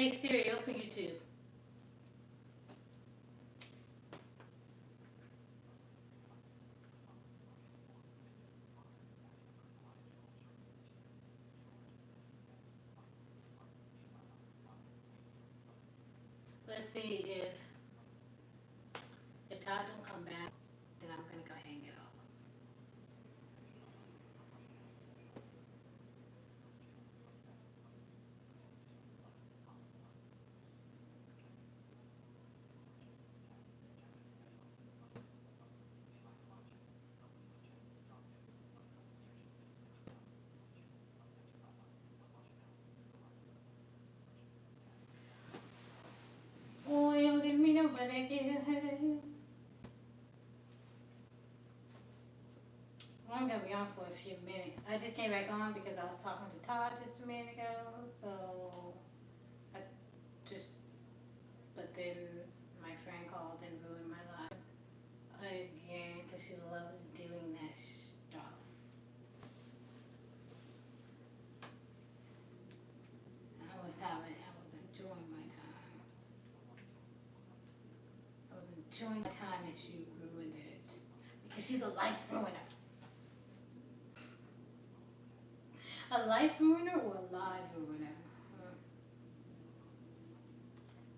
Hey Siri, open YouTube. Let's see if Todd don't come back, then I'm gonna go ahead and get off. Oh, you don't give me no but I get I'm gonna be on for a few minutes. I just came back on because I was talking to Todd just a minute ago, so I just, but then my friend called and ruined my life again because she loves doing that stuff. I was enjoying my time. I was enjoying my time and she ruined it because she's a life ruiner. A life ruiner or a live ruiner?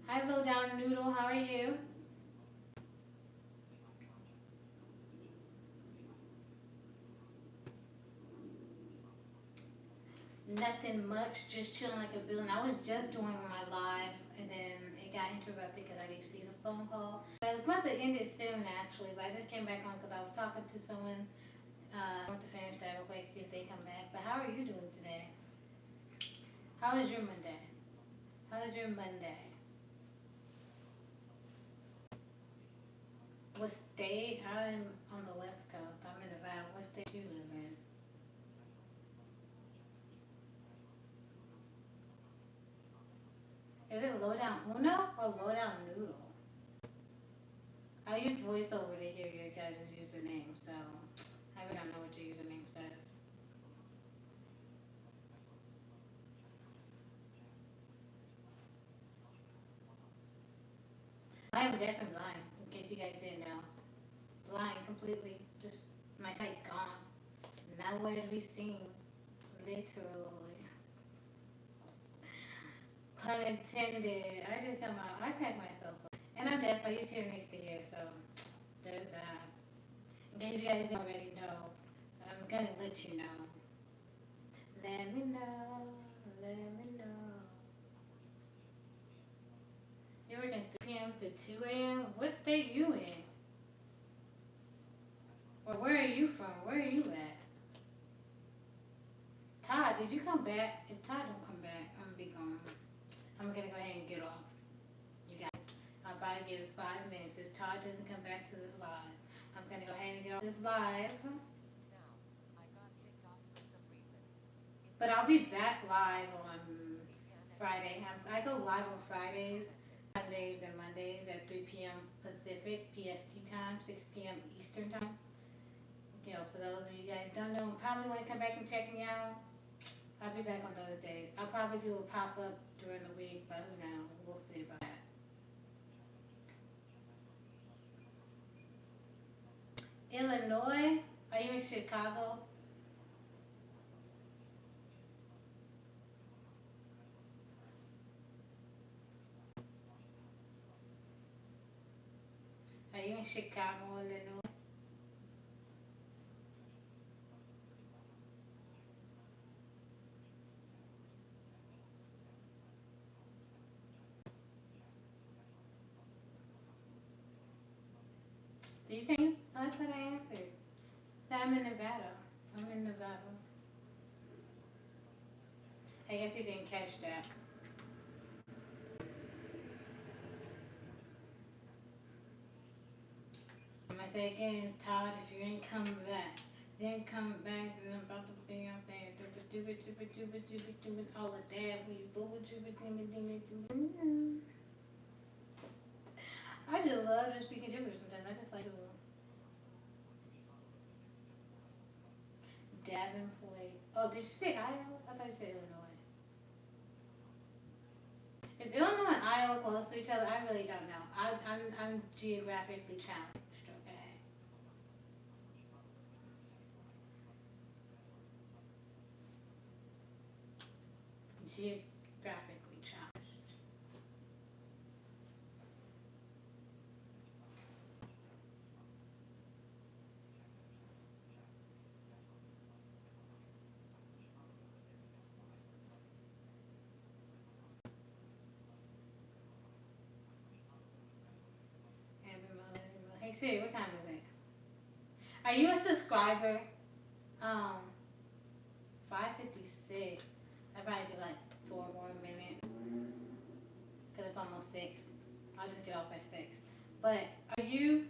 Hi, Low Down Noodle. How are you? Nothing much. Just chilling like a villain. I was just doing my live, and then it got interrupted because I received a phone call. I was about to end it soon, actually, but I just came back on because I was talking to someone. I want to finish that real quick, see if they come back. But how are you doing today? How is your Monday? How is your Monday? What state? I'm on the West Coast. I'm in Nevada. What state do you live in? Is it Lowdown Uno or Lowdown Noodle? I use voiceover to hear your guys' username, so I really don't know what your username says. I am deaf and blind, in case you guys didn't know. Blind completely. Just my sight gone. Nowhere to be seen. Literally. Pun intended. I just somehow I crack myself up. And I'm deaf. I use hearing aids to hear, so there's that. In case you guys already know, I'm gonna let you know. Let me know. Let me know. You're working 3 p.m. to 2 a.m. What state you in? Or where are you from? Where are you at? Todd, did you come back? If Todd don't come back, I'm gonna be gone. I'm gonna go ahead and get off. You guys, I'll probably give it 5 minutes. If Todd doesn't come back to this live, I'm gonna go ahead and get off this live. But I'll be back live on Friday. I go live on Fridays, Sundays, and Mondays at 3 p.m. Pacific, PST time, 6 p.m. Eastern time. You know, for those of you guys who don't know, probably want to come back and check me out. I'll be back on those days. I'll probably do a pop up during the week, but who knows? We'll see about that. Illinois? Are you in Chicago? Are you in Chicago, Illinois? Do you think? I thought I answered. I'm in Nevada. I'm in Nevada. I guess you didn't catch that. I'm gonna say again, Todd, if you ain't coming back, if you ain't coming back, then I'm about to be out there. Doobie, all of that. When you boo I just love just speaking gibberish sometimes. I just like to Davenport. Oh, did you say Iowa? I thought you said Illinois. Is Illinois and Iowa close to each other? I really don't know. I'm geographically challenged. Okay. Geographically challenged. Hey Siri, what time is it? Are you a subscriber? Um, 5:56. I probably do like 4 more minutes because it's almost 6. I'll just get off at 6. But are you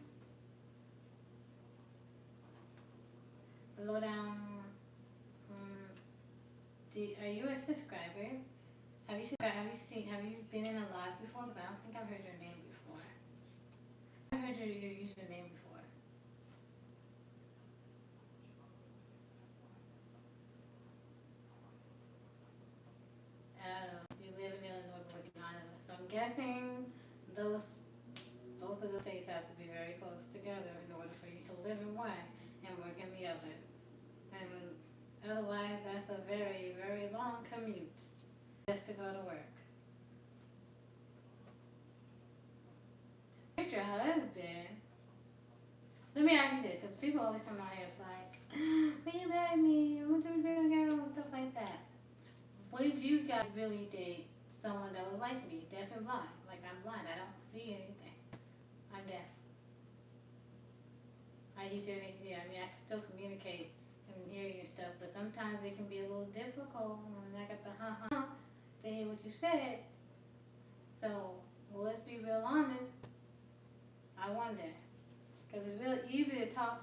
low down? Um, are you a subscriber? Have you seen? Have you been in a live before? Because I don't think I've heard your name before. I've heard your username before. You live in Illinois, work in Iowa. So I'm guessing those both of those states have to be very close together in order for you to live in one and work in the other. And otherwise, that's a very, very long commute just to go to work. With your husband, let me ask you this, because people always come out here like, will you marry me? I want to marry you, stuff like that. Would you guys really date someone that was like me, deaf and blind? Like I'm blind, I don't see anything. I'm deaf. I use your things here. I mean, I can still communicate and hear your stuff, but sometimes it can be a little difficult when I got the to hear what you said. So, well, let's be real honest. I wonder, because it's real easy to talk,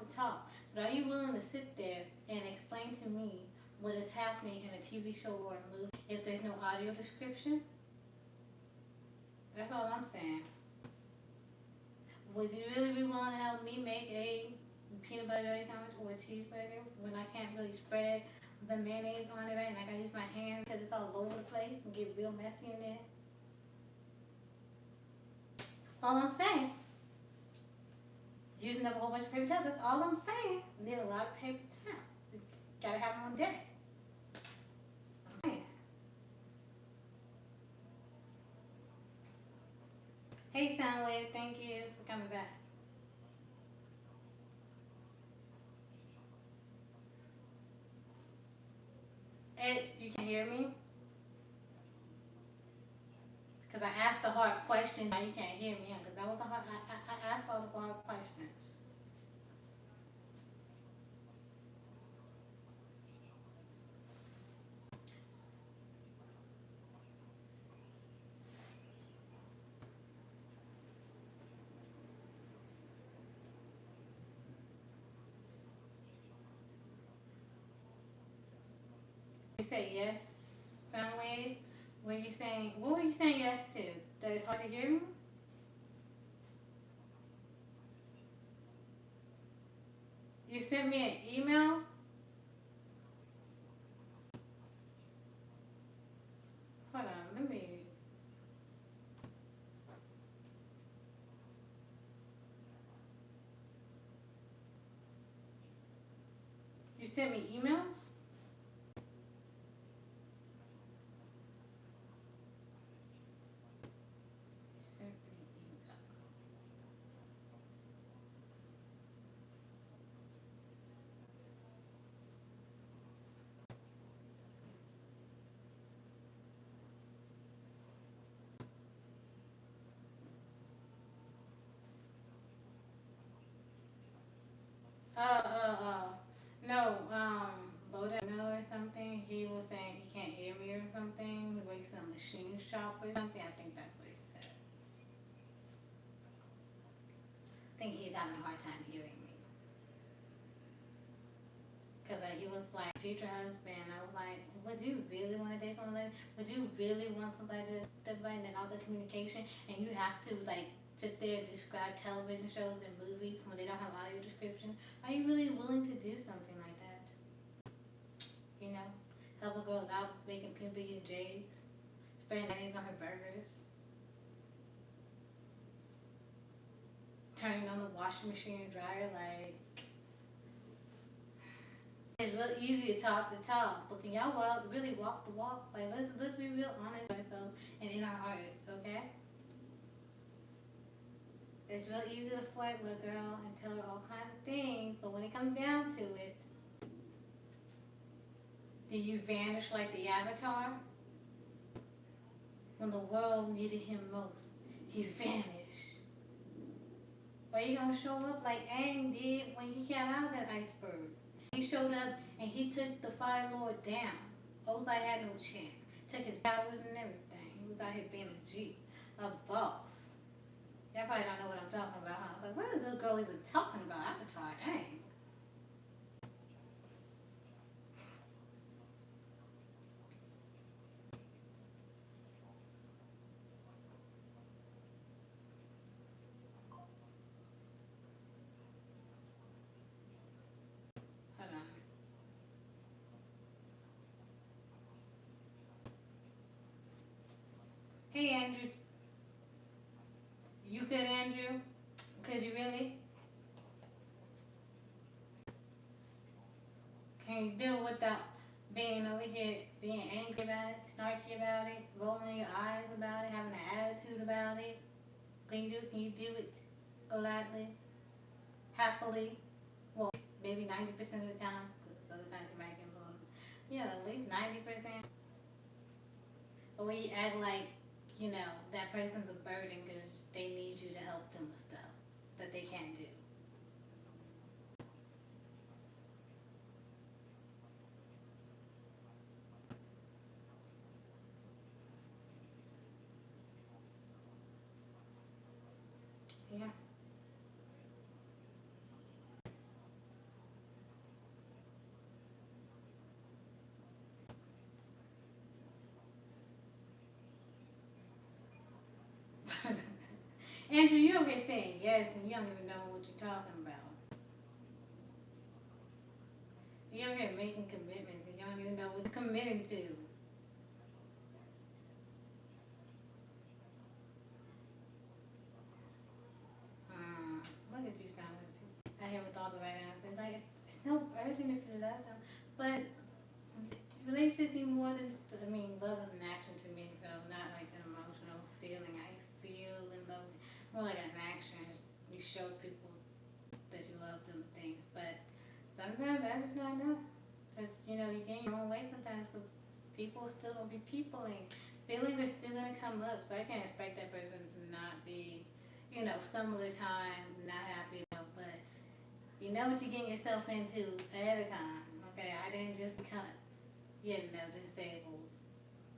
but are you willing to sit there and explain to me what is happening in a TV show or a movie if there's no audio description? That's all I'm saying. Would you really be willing to help me make a peanut butter jelly sandwich or a cheeseburger when I can't really spread the mayonnaise on it right and I gotta use my hands because it's all over the place and get real messy in there? That's all I'm saying. Using up a whole bunch of paper towels, that's all I'm saying. Need a lot of paper towels. You gotta have them on deck. Hey Soundwave, thank you for coming back. Ed, you can hear me? Because I asked the hard question, now you can't hear me, because that was the hard, I asked all the hard questions. You say yes, Soundwave? What were you saying yes to? That it's hard to hear me? You sent me an email? Hold on, let me. You sent me emails? You sent me emails. Oh. No, Loda Miller or something. He was saying he can't hear me or something. He works in a machine shop or something. I think that's what he said. I think he's having a hard time hearing me. Because he was like, future husband. I was like, would you really want to date someone like that? Would you really want somebody and then all the communication and you have to like sit there and describe television shows and movies when they don't have audio description? Are you really willing to do something like that? You know? Help a girl out making PB&Js, spreading mayonnaise on her burgers, turning on the washing machine and dryer. Like, it's real easy to talk the talk, but can y'all really walk the walk? Like, let's be real honest with ourselves and in our hearts, okay? It's real easy to flirt with a girl and tell her all kinds of things, but when it comes down to it, do you vanish like the Avatar? When the world needed him most, he vanished. Or you gonna show up like Aang did when he got out of that iceberg? He showed up and he took the Fire Lord down. Ozai had no chance. Took his powers and everything. He was out here being a G, a boss. Y'all probably don't know what I'm talking about, huh? Like, what is this girl even talking about? Avatar, dang. Hold on. Hey, Andrew. You could, Andrew? Could you really? Can you do it without being over here, being angry about it, snarky about it, rolling your eyes about it, having an attitude about it? Can you do it gladly, happily? Well, maybe 90% of the time, because other times you might get a little, at least 90%. Or when you act like, that person's a burden because they need you to help them with stuff that they can't do. Yeah. Andrew, you over here saying yes and you don't even know what you're talking about. You over here making commitments and you don't even know what you're committing to. Look at you sounding out here with all the right answers. Like, it's no burden if you love them. But relationships need more than, love is an action to me, so not like an emotional feeling. I feel in love, more like an action. You show people that you love them, things. But sometimes that's just not enough. Because, you gain your own way sometimes, but people still gonna be peopling. Feelings are still gonna come up, so I can't expect that person to not be, some of the time not happy about, but you know what you're getting yourself into ahead of time. Okay, I didn't just become, disabled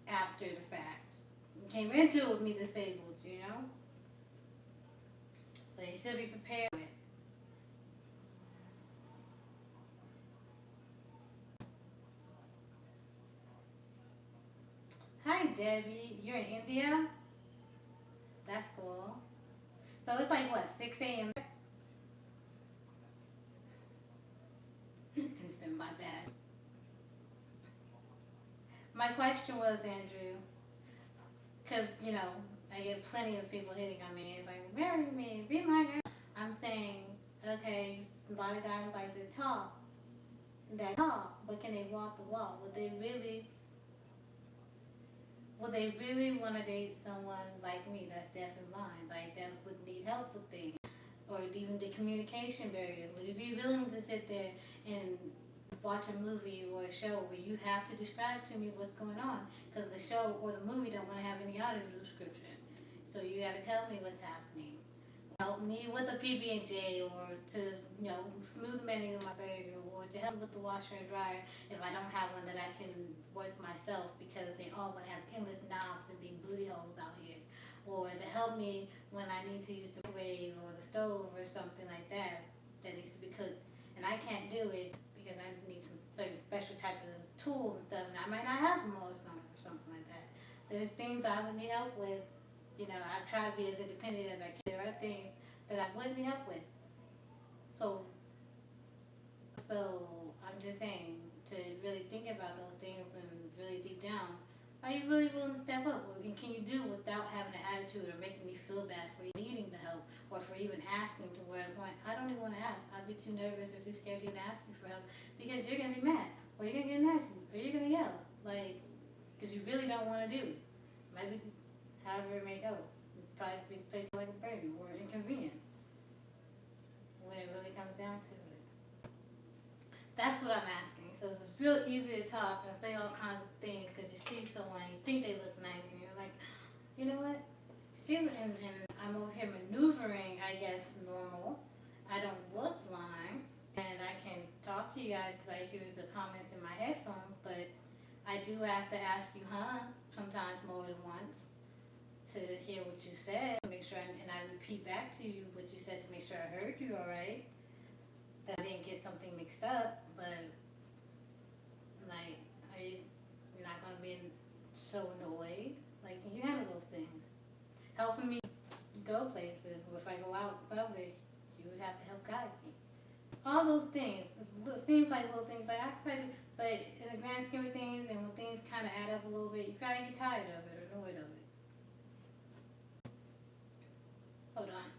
after the fact. You came into it with me disabled. So you should be prepared. Hi, Debbie. You're in India? That's cool. So it's like what, 6 a.m.? My bad. My question was, Andrew, because, I get plenty of people hitting on me, like, marry me, be my girl. I'm saying, okay, a lot of guys like to talk, but can they walk the walk? Would they really want to date someone like me that's deaf and blind, like that would need help with things, or even the communication barrier? Would you be willing to sit there and watch a movie or a show where you have to describe to me what's going on because the show or the movie don't want to have any audio description, so you got to tell me what's happening? Help me with a PB&J, or to smooth the mayonnaise on my burger, or to help with the washer and dryer if I don't have one that I can work myself because they all want to have endless knobs and be booty holes out here, or to help me when I need to use the microwave or the stove or something like that that needs to be cooked and I can't do it because I need some certain special type of tools and stuff, and I might not have them all the time or something like that. There's things I would need help with. I try to be as independent as I can. There are things that I would need help with. So, so I'm just saying to really think about those things and really deep down, Are you really willing to step up? And can you do without having an attitude or making me feel bad for needing the help or for even asking to where I'm going? I don't even want to ask. I'd be too nervous or too scared to even ask you for help because you're going to be mad or you're going to get an attitude or you're going to yell. Like, because you really don't want to do it. Maybe however it may go. Probably face like a burden or inconvenience when it really comes down to it. That's what I'm asking. So it's real easy to talk and say all kinds of things because you see someone, you think they look nice, and you're like, you know what? And I'm over here maneuvering, I guess, normal. I don't look blind, and I can talk to you guys because I hear the comments in my headphones, but I do have to ask you, sometimes more than once to hear what you said, to make sure, and I repeat back to you what you said to make sure I heard you all right, that I didn't get something mixed up, but like, are you not going to be so annoyed? Like, can you handle those things? Helping me go places, or if I go out in public, you would have to help guide me. All those things. It seems like little things, like I could, but in the grand scheme of things, and when things kind of add up a little bit, you probably get tired of it or annoyed of it. Hold on.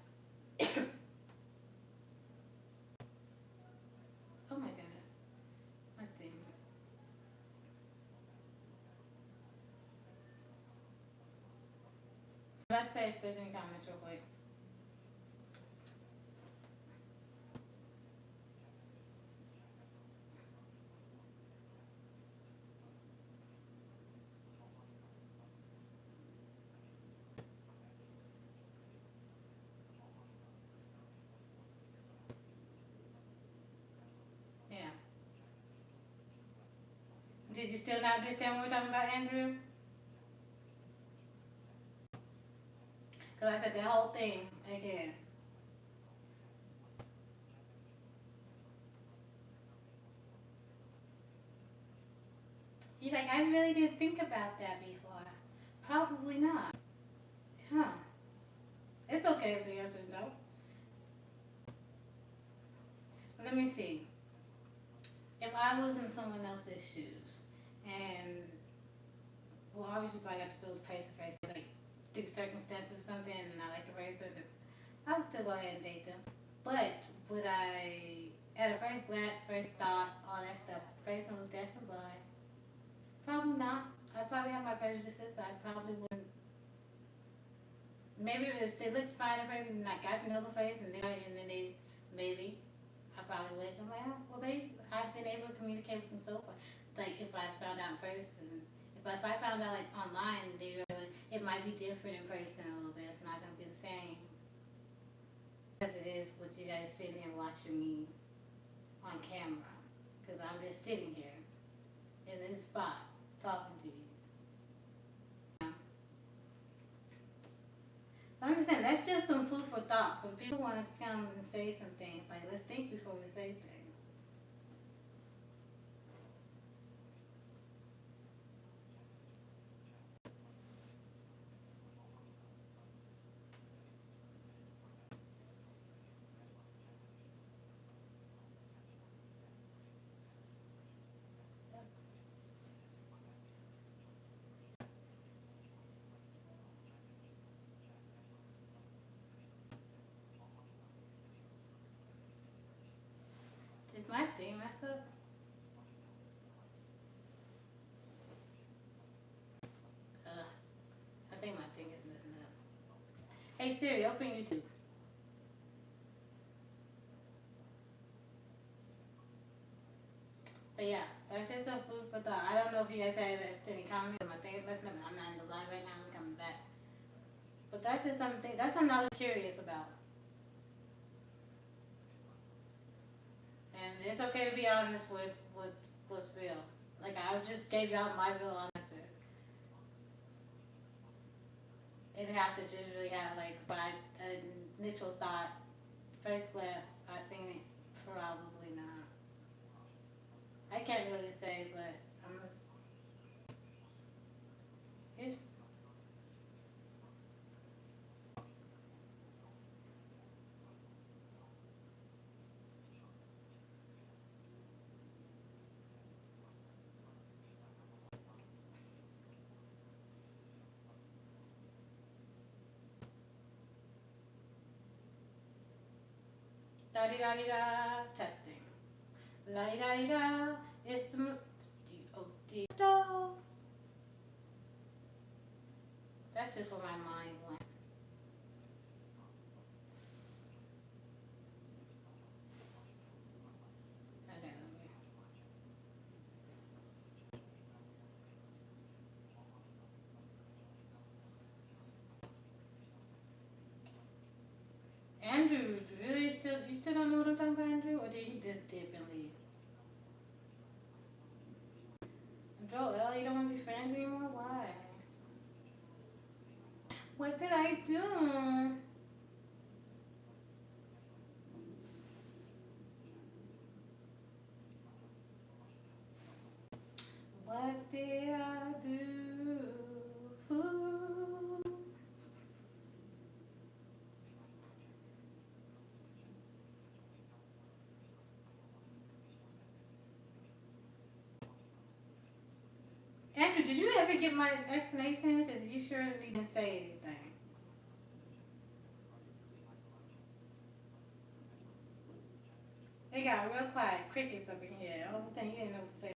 Oh my goodness. My thing. Let's say if there's any comments real quick. Yeah. Did you still not understand what we're talking about, Andrew? Because I said the whole thing again. He's like, I really didn't think about that before. Probably not. Huh. It's okay if the answer is no. Let me see. If I was in someone else's shoes, and, well, obviously if I got to build face to face, like, through circumstances or something, and I like a racer, I would still go ahead and date them. But would I, at a first glance, first thought, all that stuff, the person was deaf or blind? Probably not. I probably have my prejudices. I probably wouldn't. Maybe if they looked fine and I got to know the face, and then they maybe I probably would. I'm like, oh, well, I've been able to communicate with them so far. Like if I found out in person, if I found out like online, it might be different in person a little bit. It's not gonna be the same as it is with you guys sitting here watching me on camera, because I'm just sitting here in this spot talking to you. So I'm just saying that's just some food for thought for people who want to come and say some things. Like let's think before we say things. Just my thing, that's up. I think my thing is messing up. Hey Siri, open YouTube. But yeah, that's just some food for thought. I don't know if you guys had any comments on my thing is messing up. I'm not in the live right now. I'm coming back. But that's just something. That's something I was curious about. And it's okay to be honest with what's real. Like I just gave y'all my real answer. It'd have to just really have like by initial thought, first glance, I seen it. Probably not. I can't really say, but I'm just, it's, La di da di da. Testing. La di da di da. It's the D-O-D. That's just where my mind went. Okay, let me. Andrew, really still you still don't know what I'm talking about, Andrew? Or did he just dip and leave? Joel, you don't want to be friends anymore? Why? What did I do? What did I do? Ooh. Andrew, did you ever get my explanation? Because you sure didn't say anything. It got real quiet. Crickets up in here. All of a sudden, you didn't know what to say.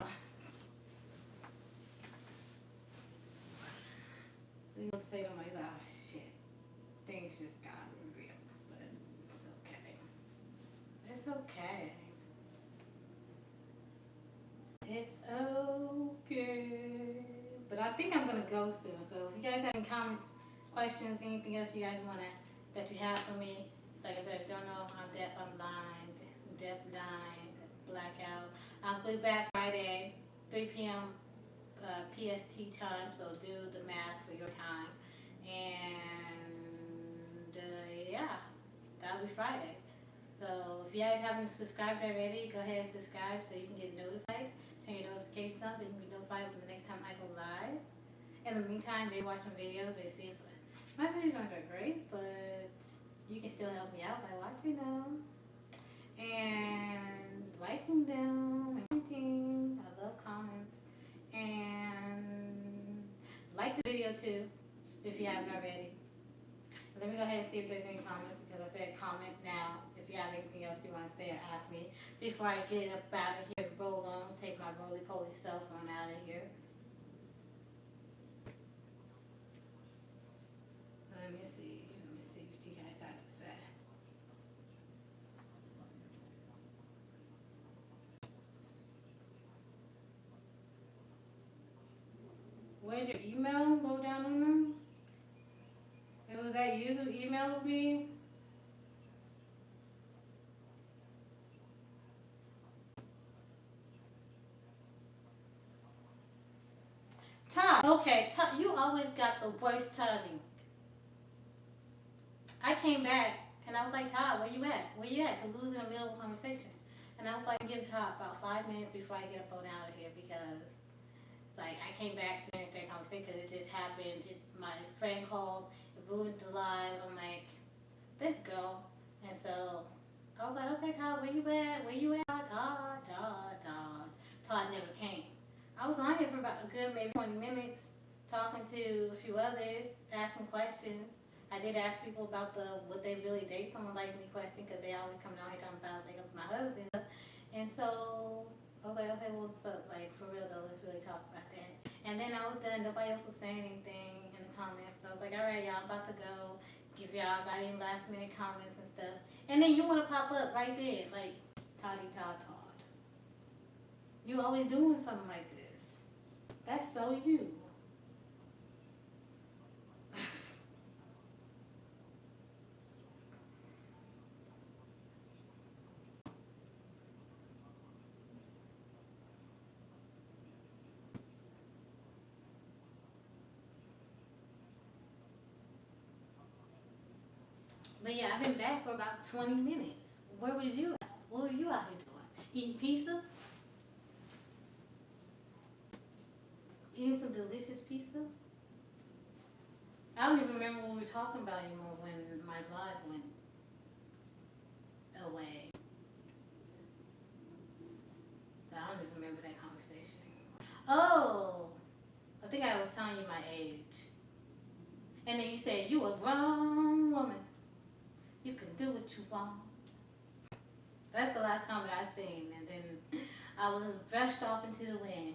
You know what to say to myself. Oh, shit. Things just got real. But it's okay. It's okay. It's okay. But I think I'm going to go soon. So if you guys have any comments, questions, anything else you guys want to, that you have for me, like I said, if you don't know, I'm deaf, I'm blind, deaf, blind, blackout. I'll be back Friday, 3 p.m. PST time, so do the math for your time. And yeah, that'll be Friday. So if you guys haven't subscribed already, go ahead and subscribe so you can get notified. Turn your notifications on so you can be notified when the next time I go live. In the meantime, maybe watch some videos, but see if my videos aren't that great, but you can still help me out by watching them and liking them and commenting. I love comments. And like the video too if you haven't already. Let me go ahead and see if there's any comments because I said comment now if you have anything else you want to say or ask me before I get up out of here and roll on, take my roly-poly cell phone out of here. Let me see. Let me see what you guys have to say. Where's your email? Low down on them? It was that you who emailed me? Todd, okay, Todd, you always got the worst timing. I came back and I was like, Todd, where you at? Where you at? Because we was in the middle of a conversation. And I was like, give Todd about 5 minutes before I get up on out of here because, like, I came back to finish that conversation because it just happened. My friend called, it ruined the live. I'm like, let's go. And so I was like, okay, Todd, where you at? Where you at? Todd, Todd, Todd. Todd never came. I was on here for about a good maybe 20 minutes talking to a few others, asking questions. I did ask people about the would they really date someone like me question because they always come down here talking about they up my husband. And so I was like, okay, well, what's up? Like, for real though, let's really talk about that. And then I was done. Nobody else was saying anything in the comments. So I was like, all right, y'all, I'm about to go. Give y'all got any last minute comments and stuff. And then you want to pop up right there, like, Toddy Todd Todd. You always doing something like this. That's so you. But yeah, I've been back for about 20 minutes. Where was you at? What were you out here doing? Eating pizza? Eating some delicious pizza? I don't even remember what we were talking about anymore when my live went away. So I don't even remember that conversation anymore. Oh! I think I was telling you my age. And then you said, you a grown woman. You can do what you want. That's the last comment I seen, and then I was brushed off into the wind.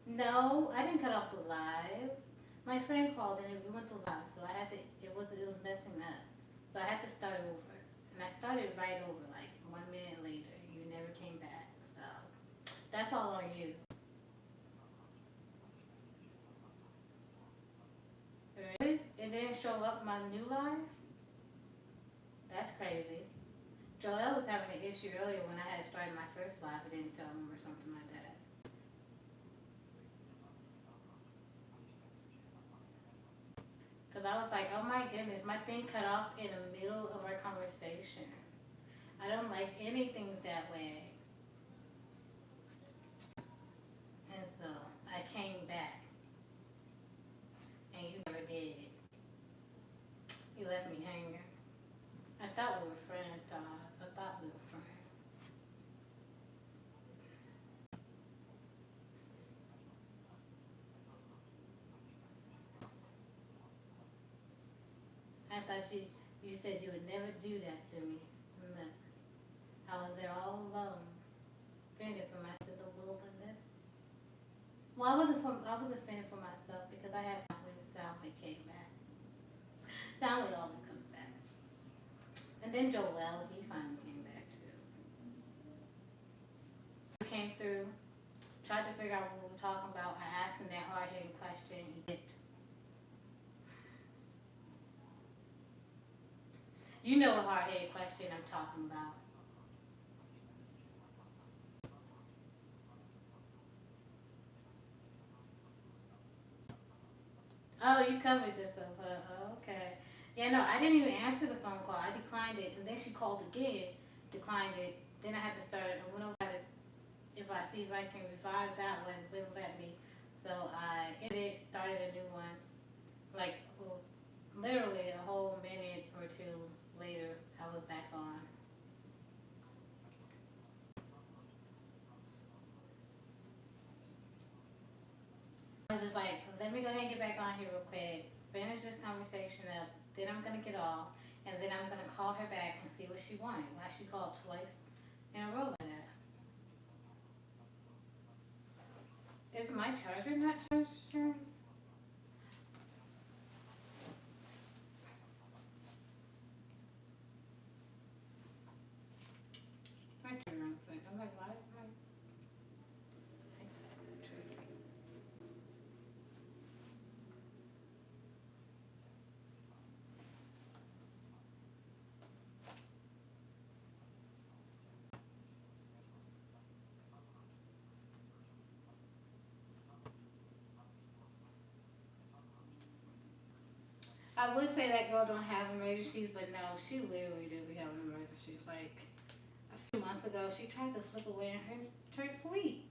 No, I didn't cut off the live. My friend called and we went to live, so I had to. It was messing up, so I had to start over. And I started right over, like 1 minute later. You never came back, so that's all on you. Really? It didn't show up my new live. That's crazy. Joel was having an issue earlier when I had started my first live. I didn't tell him or something like that. Because I was like, oh my goodness, my thing cut off in the middle of our conversation. I don't like anything that way. And so I came back, and you never did. You left me hanging. I thought we were friends, Todd. I thought we were friends. I thought you said you would never do that to me. And look, I was there all alone, fending for myself in the wilderness. Well, I wasn't fending for myself because I had something with Soundway came back. Soundway always comes back. And then Joel, he finally came back too. He came through, tried to figure out what we were talking about. I asked him that hard hitting question. He dipped. You know what hard hitting question I'm talking about. Oh, you covered yourself. Okay. Yeah, no, I didn't even answer the phone call. I declined it, and then she called again, declined it. Then I had to start it and went over it. If I see if I can revive that one, it wouldn't let me. So I ended it, started a new one. Like well, literally a whole minute or two later, I was back on. I was just like, let me go ahead and get back on here real quick, finish this conversation up, then I'm gonna get off, and then I'm gonna call her back and see what she wanted. Why she called twice in a row like that? Is my charger not charging? My turn real quick. I'm like, why is my I would say that girl don't have emergencies, but no, she literally do be having emergencies. Like a few months ago, she tried to slip away in her sleep,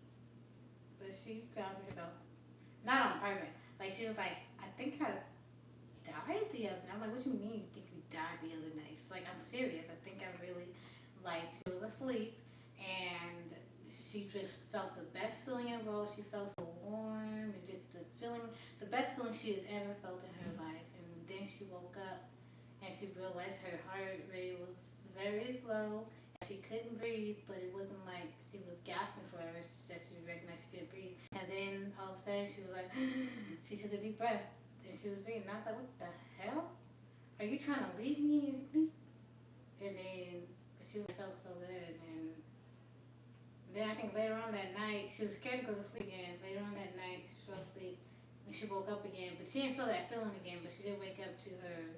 but she found herself not on purpose. Like she was like, I think I died the other night. I'm like, what do you mean you think you died the other night? She's like, I'm serious. I think I really, like, she was asleep and she just felt the best feeling in the world. She felt so warm and just the feeling, the best feeling she has ever felt in her life. And then she woke up and she realized her heart rate was very slow. She couldn't breathe, but it wasn't like she was gasping for air. It's just she recognized she couldn't breathe. And then all of a sudden she was like, she took a deep breath and she was breathing. And I was like, what the hell? Are you trying to leave me in your sleep? And then she felt so good. And then I think later on that night, she was scared to go to sleep again. Later on that night, she fell asleep and she woke up again. But she didn't feel that feeling again, but she did wake up to her.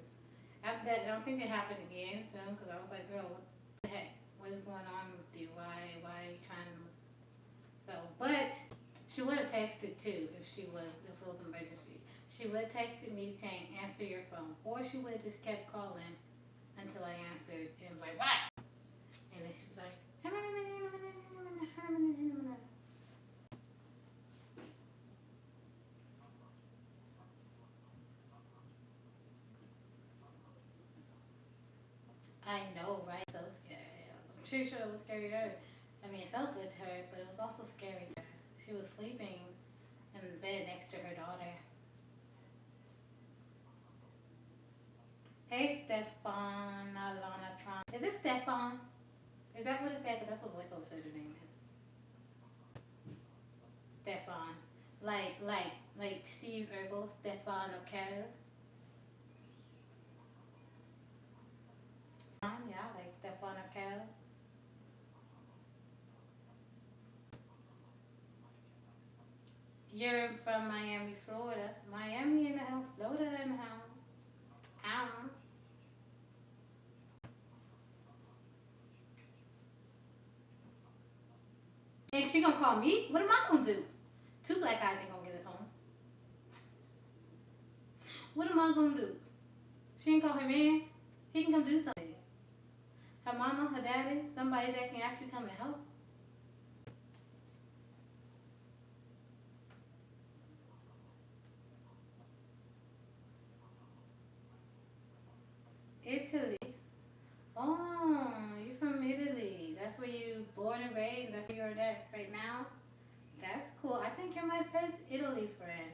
After that, I don't think it happened again soon because I was like, girl, what the heck? What is going on with you? Why are you trying to? So, but she would have texted too if it was an emergency. She would have texted me saying answer your phone, or she would have just kept calling until I answered and was like what? And then she was like, I know, right? So scary. I'm pretty sure it was scary to her. I mean, it felt good to her, but it was also scary to her. She was sleeping in in bed next to her daughter. Hey, Stefan, Alana Tron. Is it Stefan? Is that what it said? Because that's what voiceover says your name is. Stefan. Like Steve Urkel, Stefan O'Carroll. Yeah, like Stefan O'Carroll. You're from Miami, Florida. Miami in the house, Florida in the house. How? And she gonna call me? What am I gonna do? Two black guys ain't gonna get us home. What am I gonna do? She can call him in. He can come do something. Her mama, her daddy, somebody that can actually come and help. Italy. Oh, you're from Italy. That's where you born and raised. That's where you're at right now. That's cool. I think you're my first Italy friend.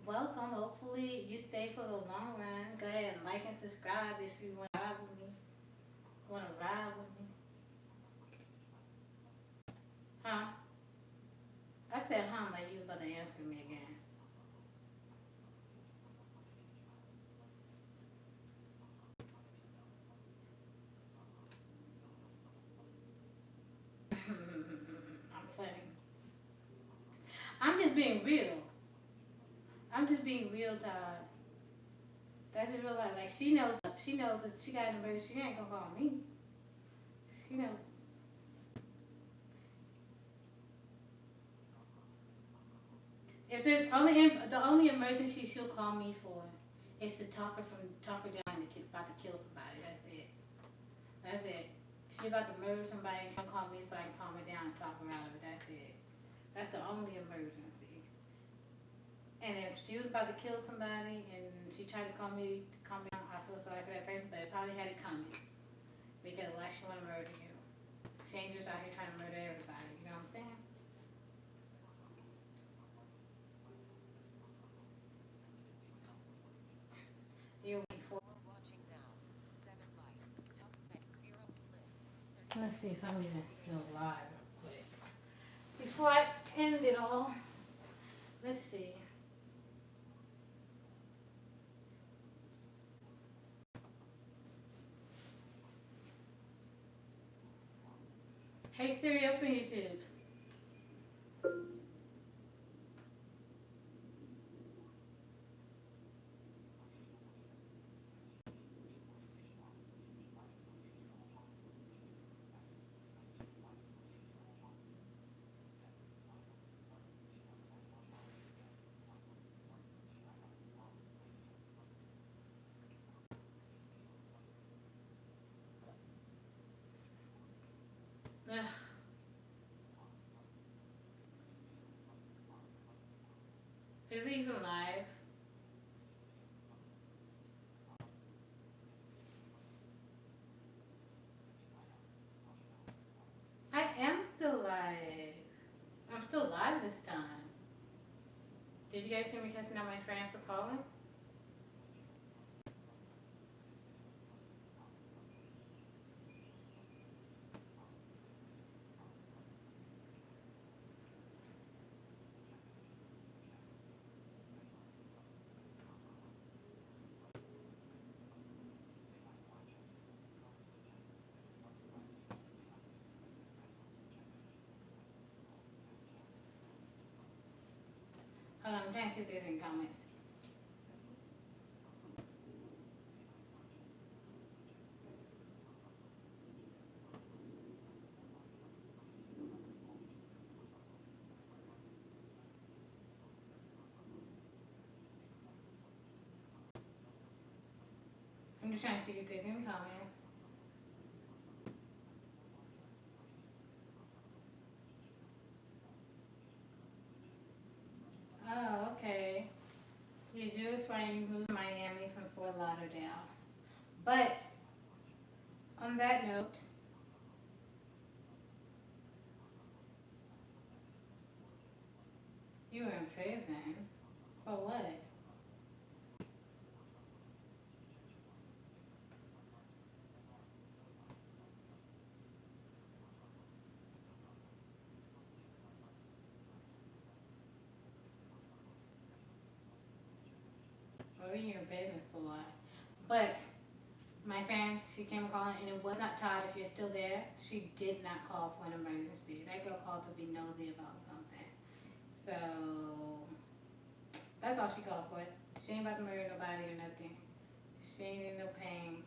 Welcome. Hopefully you stay for the long run. Go ahead and like and subscribe if you want to ride with me. Want to ride with me? Huh? I said like you was about to answer me again. I'm funny. I'm just being real. I'm just being real, Todd. That's just real life. Like she knows. She knows if she got an emergency, she ain't gonna call me. She knows. If the only emergency she'll call me for is to talk her down and about to kill somebody. That's it. That's it. She about to murder somebody. She'll call me so I can calm her down and talk her out of it. That's it. That's the only emergency. And if she was about to kill somebody and she tried to call me to calm me down, I feel sorry for that person, but it probably had it coming because why she want to murder you? She ain't just out here trying to murder everybody. You know what I'm saying? You're waiting for. Let's see if I'm even still live real quick. Before I end it all, let's see. Hey Siri, open YouTube. Ugh. Is it even live? I am still live. I'm still live this time. Did you guys hear me cussing out my friend for calling? Hold on, I'm trying to see if there's any comments. I'm just trying to see if there's any comments. Oh, okay. You Jewish friend moved to Miami from Fort Lauderdale. But on that note, you were in prison. For what? What were you in business for? But my friend, she came calling, and it was not Todd. If you're still there, she did not call for an emergency. That girl called to be nosy about something. So that's all she called for. She ain't about to murder nobody or nothing. She ain't in no pain.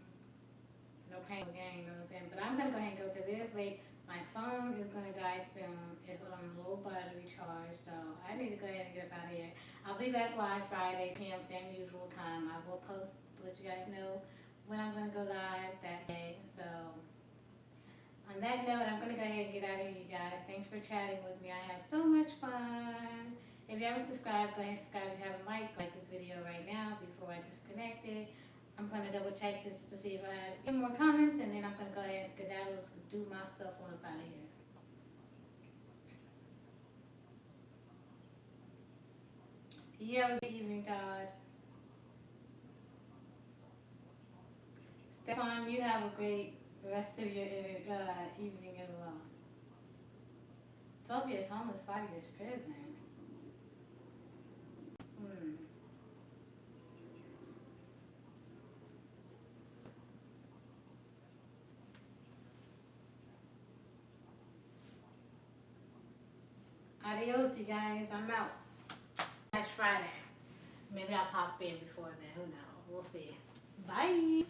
No pain, no gain, you know what I'm saying? But I'm gonna go ahead and go because it is late. My phone is gonna die soon. It's on low battery charge, so I need to go ahead and get up out of here. I'll be back live Friday p.m. same usual time. I will post to let you guys know when I'm gonna go live that day. So on that note, I'm gonna go ahead and get out of here, you guys. Thanks for chatting with me. I had so much fun. If you haven't subscribed, go ahead and subscribe. If you haven't liked, like this video right now before I disconnect it. I'm gonna double check this to see if I have any more comments, and then I'm gonna go ahead and skedaddle, do myself on up out of here. You have a good evening, Todd. Stefan, you have a great rest of your evening as well. 12 years homeless, 5 years prison. Hmm. Adios, you guys. I'm out. Next Friday. Maybe I'll pop in before then. Who knows? We'll see. Bye.